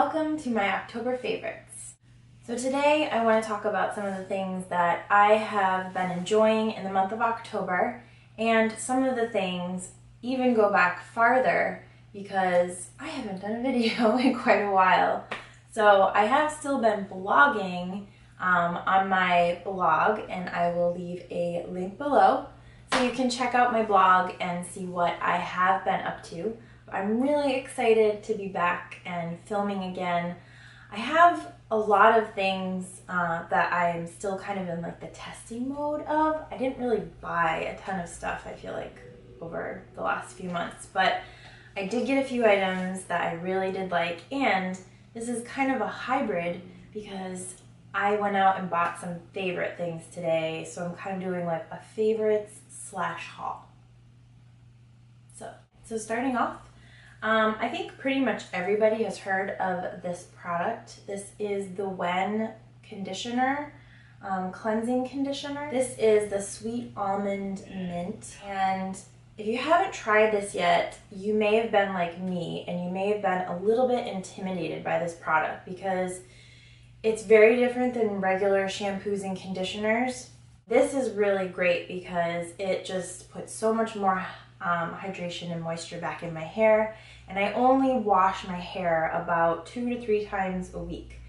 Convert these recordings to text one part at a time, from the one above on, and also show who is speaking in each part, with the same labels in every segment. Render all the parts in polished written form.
Speaker 1: welcome to my October favorites. So today I want to talk about some of the things that I have been enjoying in the month of October, and some of the things even go back farther because I haven't done a video in quite a while. So I have still been blogging on my blog, and I will leave a link below so you can check out my blog and see what I have been up to. I'm really excited to be back and filming again. I have a lot of things that I'm still kind of in like the testing mode of. I didn't really buy a ton of stuff, I feel like, over the last few months, but I did get a few items that I really did like, and this is kind of a hybrid because I went out and bought some favorite things today, so I'm kind of doing like a favorites / haul. So starting off, I think pretty much everybody has heard of this product. This is the When Conditioner, Cleansing Conditioner. This is the Sweet Almond Mint, and if you haven't tried this yet, you may have been like me, and you may have been a little bit intimidated by this product because it's very different than regular shampoos and conditioners. This is really great because it just puts so much more hydration and moisture back in my hair, and I only wash my hair about 2 to 3 times a week.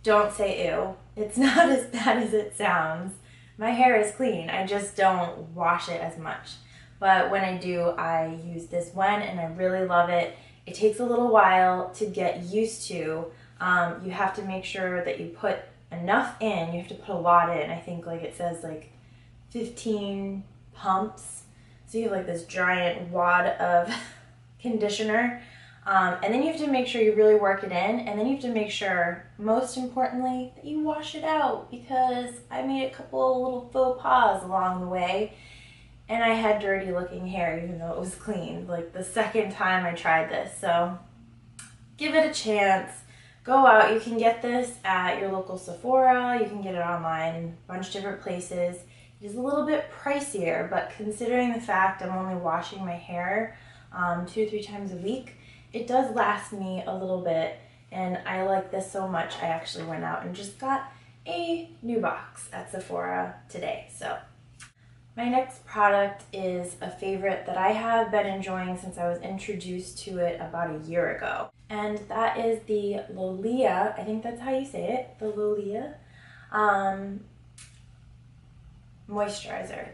Speaker 1: Don't say ew, it's not as bad as it sounds. My hair is clean, I just don't wash it as much. But when I do, I use this one and I really love it. It takes a little while to get used to. You have to make sure that you put enough in. You have to put a lot in. I think like it says like 15 pumps. So you have like this giant wad of conditioner. And then you have to make sure you really work it in. And then you have to make sure, most importantly, that you wash it out, because I made a couple little faux pas along the way. And I had dirty looking hair even though it was clean, like the second time I tried this. So give it a chance. Go out. You can get this at your local Sephora. You can get it online, a bunch of different places. It is a little bit pricier, but considering the fact I'm only washing my hair 2 to 3 times a week, it does last me a little bit, and I like this so much I actually went out and just got a new box at Sephora today. So my next product is a favorite that I have been enjoying since I was introduced to it about a year ago. And that is the Lollia, I think that's how you say it, the Lollia moisturizer.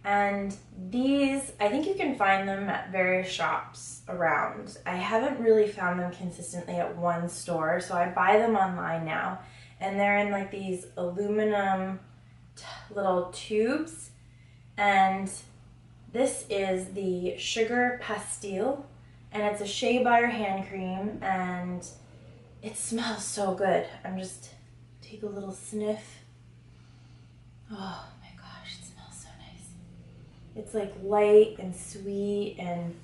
Speaker 1: And these, I think you can find them at various shops around. I haven't really found them consistently at one store, so I buy them online now. And they're in like these aluminum little tubes. And this is the Sugar Pastille, and it's a Shea Butter hand cream, and it smells so good. I'm just take a little sniff. Oh my gosh, it smells so nice. It's like light and sweet, and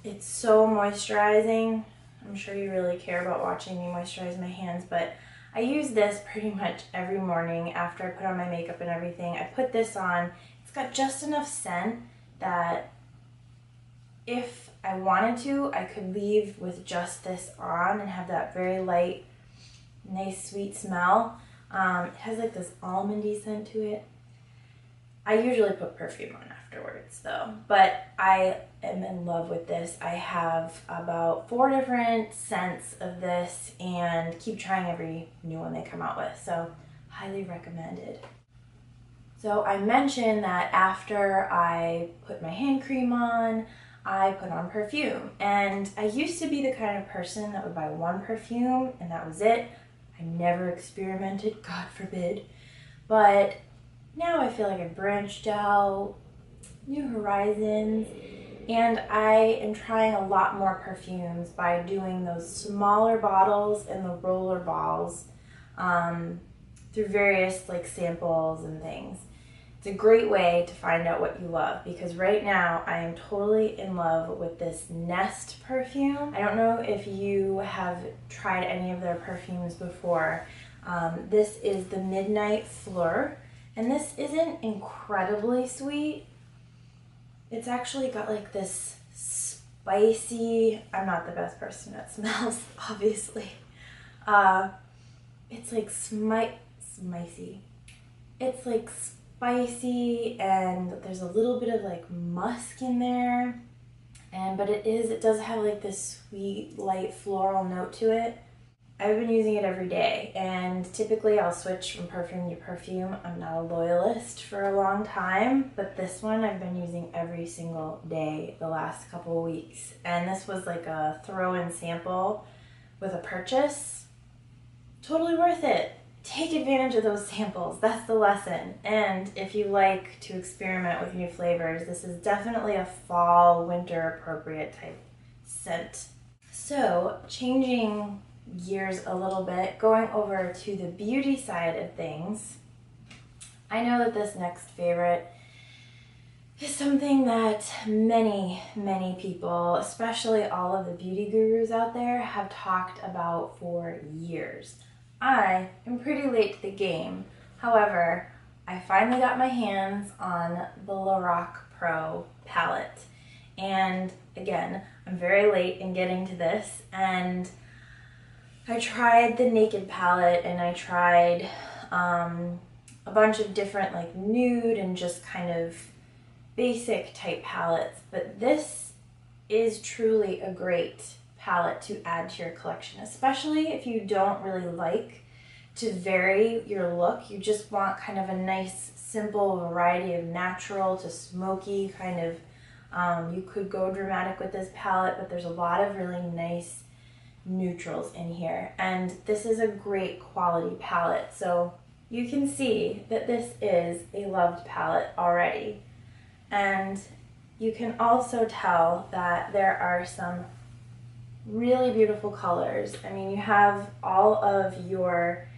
Speaker 1: it's so moisturizing. I'm sure you really care about watching me moisturize my hands, but I use this pretty much every morning after I put on my makeup and everything. I put this on. It's got just enough scent that if I wanted to, I could leave with just this on and have that very light, nice, sweet smell. It has like this almondy scent to it. I usually put perfume on afterwards though, but I am in love with this. I have about 4 different scents of this and keep trying every new one they come out with, so highly recommended. So I mentioned that after I put my hand cream on, I put on perfume, and I used to be the kind of person that would buy one perfume and that was it. I never experimented, God forbid, but now I feel like I've branched out, new horizons, and I am trying a lot more perfumes by doing those smaller bottles and the roller balls through various like samples and things. It's a great way to find out what you love, because right now I am totally in love with this Nest perfume. I don't know if you have tried any of their perfumes before. This is the Midnight Fleur, and this isn't incredibly sweet. It's actually got like this spicy. I'm not the best person at smells, obviously. It's like spicy. It's like spicy, and there's a little bit of like musk in there. But it does have like this sweet, light floral note to it. I've been using it every day, and typically I'll switch from perfume to perfume. I'm not a loyalist for a long time, but this one I've been using every single day the last couple of weeks. And this was like a throw-in sample with a purchase. Totally worth it. Take advantage of those samples. That's the lesson. And if you like to experiment with new flavors, this is definitely a fall, winter appropriate type scent. So, changing gears a little bit, going over to the beauty side of things, I know that this next favorite is something that many people, especially all of the beauty gurus out there, have talked about for years. I am pretty late to the game. However, I finally got my hands on the LORAC Pro Palette. And again, I'm very late in getting to this, and I tried the Naked palette, and I tried a bunch of different like nude and just kind of basic type palettes, but this is truly a great palette to add to your collection, especially if you don't really like to vary your look. You just want kind of a nice simple variety of natural to smoky kind of, you could go dramatic with this palette, but there's a lot of really nice neutrals in here, and this is a great quality palette. So you can see that this is a loved palette already, and you can also tell that there are some really beautiful colors. I mean, you have all of your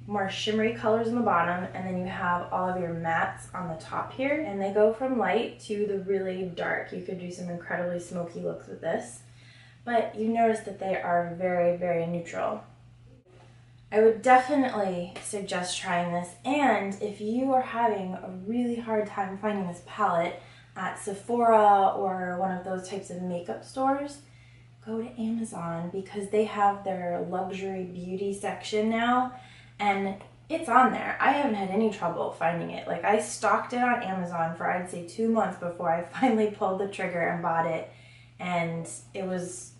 Speaker 1: more shimmery colors on the bottom, and then you have all of your mattes on the top here, and they go from light to the really dark. You could do some incredibly smoky looks with this, but you notice that they are very neutral. I would definitely suggest trying this, and if you are having a really hard time finding this palette at Sephora or one of those types of makeup stores, go to Amazon, because they have their luxury beauty section now, and it's on there. I haven't had any trouble finding it. Like, I stocked it on Amazon for, I'd say, 2 months before I finally pulled the trigger and bought it, and it was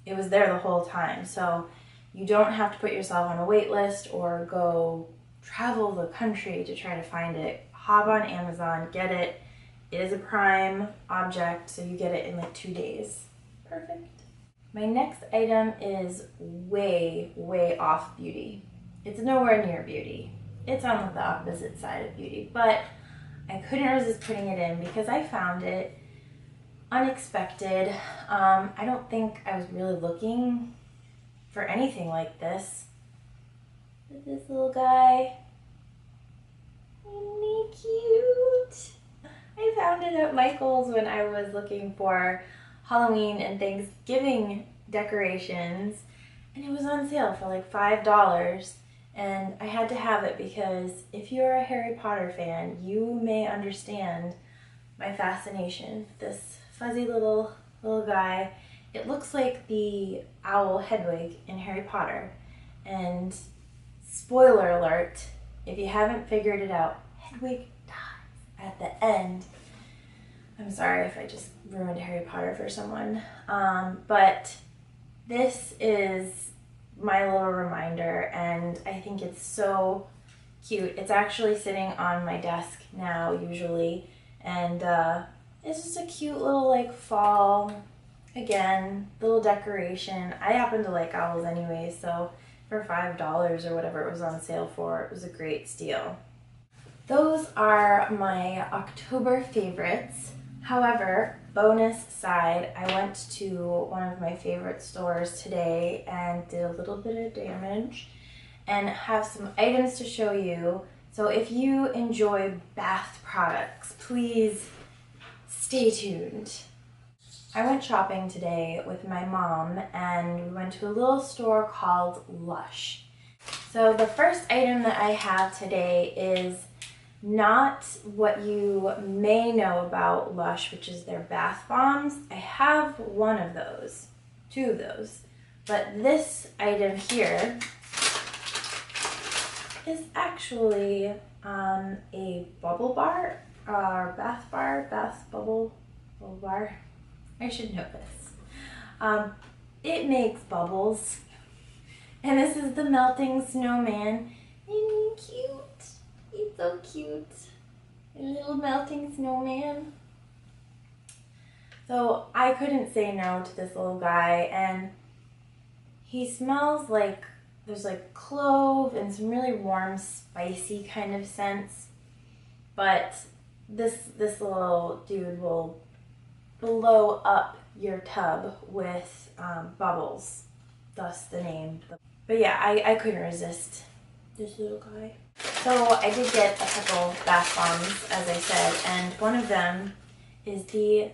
Speaker 1: there the whole time. So you don't have to put yourself on a wait list or go travel the country to try to find it. Hop on Amazon, get it. It is a Prime object, so you get it in like 2 days. Perfect. My next item is way off beauty. It's nowhere near beauty. It's on the opposite side of beauty, but I couldn't resist putting it in because I found it unexpected. I don't think I was really looking for anything like this. This little guy. Isn't he cute? I found it at Michael's when I was looking for Halloween and Thanksgiving decorations, and it was on sale for like $5, and I had to have it because if you're a Harry Potter fan, you may understand my fascination with this fuzzy little guy. It looks like the owl Hedwig in Harry Potter, and spoiler alert, if you haven't figured it out, Hedwig dies at the end. I'm sorry if I just ruined Harry Potter for someone, but this is my little reminder, and I think it's so cute. It's actually sitting on my desk now usually, and it's just a cute little like fall, again, little decoration. I happen to like owls anyway, so for $5 or whatever it was on sale for, it was a great steal. Those are my October favorites. However, bonus side, I went to one of my favorite stores today and did a little bit of damage and have some items to show you. So if you enjoy bath products, please stay tuned. I went shopping today with my mom, and we went to a little store called Lush. So the first item that I have today is Not what you may know about Lush, which is their bath bombs. I have one of those, two of those, but this item here is actually a bubble bar, or bath bubble bar. I should know this. It makes bubbles, and this is the melting snowman. Isn't he cute? He's so cute. A little melting snowman. So I couldn't say no to this little guy, and he smells like there's like clove and some really warm, spicy kind of scents. But this little dude will blow up your tub with bubbles, thus the name. But yeah, I couldn't resist this little guy. So I did get a couple bath bombs, as I said, and one of them is the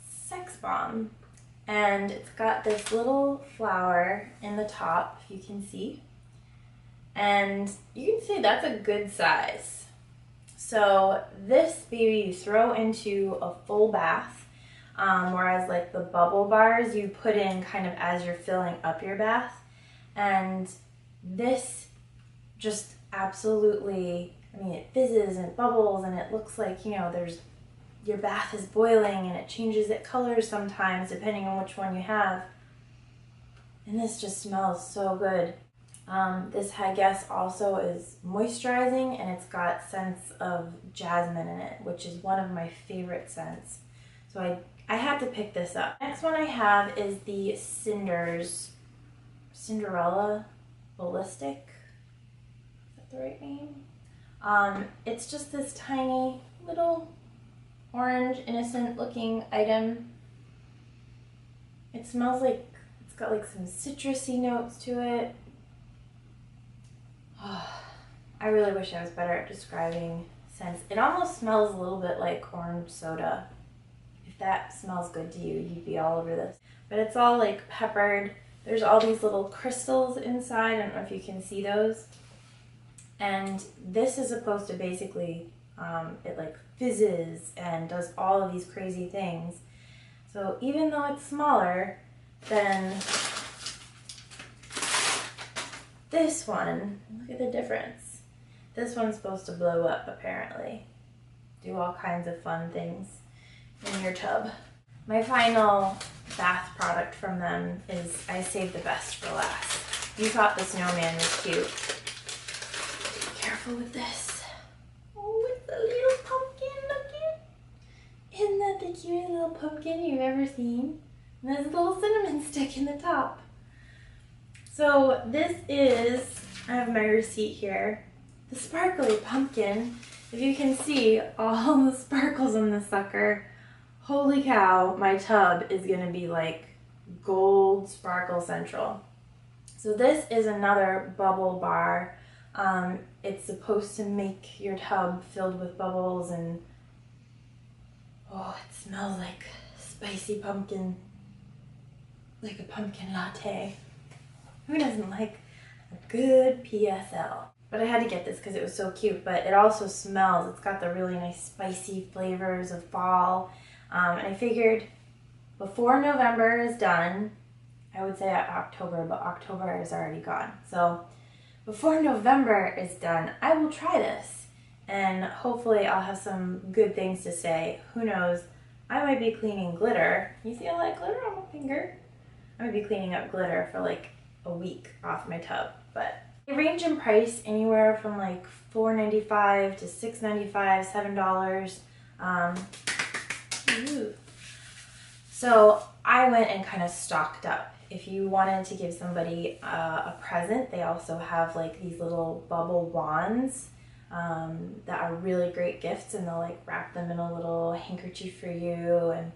Speaker 1: Sex Bomb. And it's got this little flower in the top, if you can see. And you can see that's a good size. So this baby you throw into a full bath, whereas like the bubble bars you put in kind of as you're filling up your bath. And this just absolutely, I mean, it fizzes and bubbles and it looks like, you know, your bath is boiling and it changes its colors sometimes depending on which one you have. And this just smells so good. This, I guess, also is moisturizing, and it's got scents of jasmine in it, which is one of my favorite scents. So I had to pick this up. Next one I have is the Cinderella Ballistic. Is that the right name? It's just this tiny little orange, innocent looking item. It smells like, it's got like some citrusy notes to it. Oh, I really wish I was better at describing scents. It almost smells a little bit like orange soda. If that smells good to you, you'd be all over this. But it's all like peppered. There's all these little crystals inside. I don't know if you can see those. And this is supposed to basically, it like fizzes and does all of these crazy things. So even though it's smaller than this one, look at the difference. This one's supposed to blow up apparently. Do all kinds of fun things in your tub. My final bath product from them is, I saved the best for last. You thought the snowman was cute. Be careful with this. Oh, it's a little pumpkin, look it. Isn't that the cutest little pumpkin you've ever seen? And there's a little cinnamon stick in the top. So this is, I have my receipt here, the sparkly pumpkin. If you can see all the sparkles in this sucker, holy cow, my tub is gonna be like gold sparkle central. So this is another bubble bar. It's supposed to make your tub filled with bubbles, and oh, it smells like spicy pumpkin, like a pumpkin latte. Who doesn't like a good PSL? But I had to get this because it was so cute, but it also smells. It's got the really nice spicy flavors of fall. And I figured before November is done, I would say October, but October is already gone. So before November is done, I will try this. And hopefully I'll have some good things to say. Who knows? I might be cleaning glitter. You see all that glitter on my finger? I might be cleaning up glitter for like a week off my tub, but they range in price anywhere from like $4.95 to $6.95, $7. So I went and kind of stocked up. If you wanted to give somebody a present, they also have like these little bubble wands that are really great gifts, and they'll like wrap them in a little handkerchief for you, and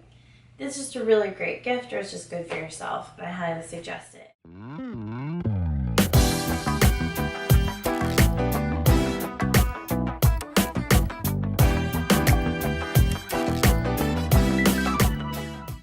Speaker 1: it's just a really great gift, or it's just good for yourself, but I highly suggest it.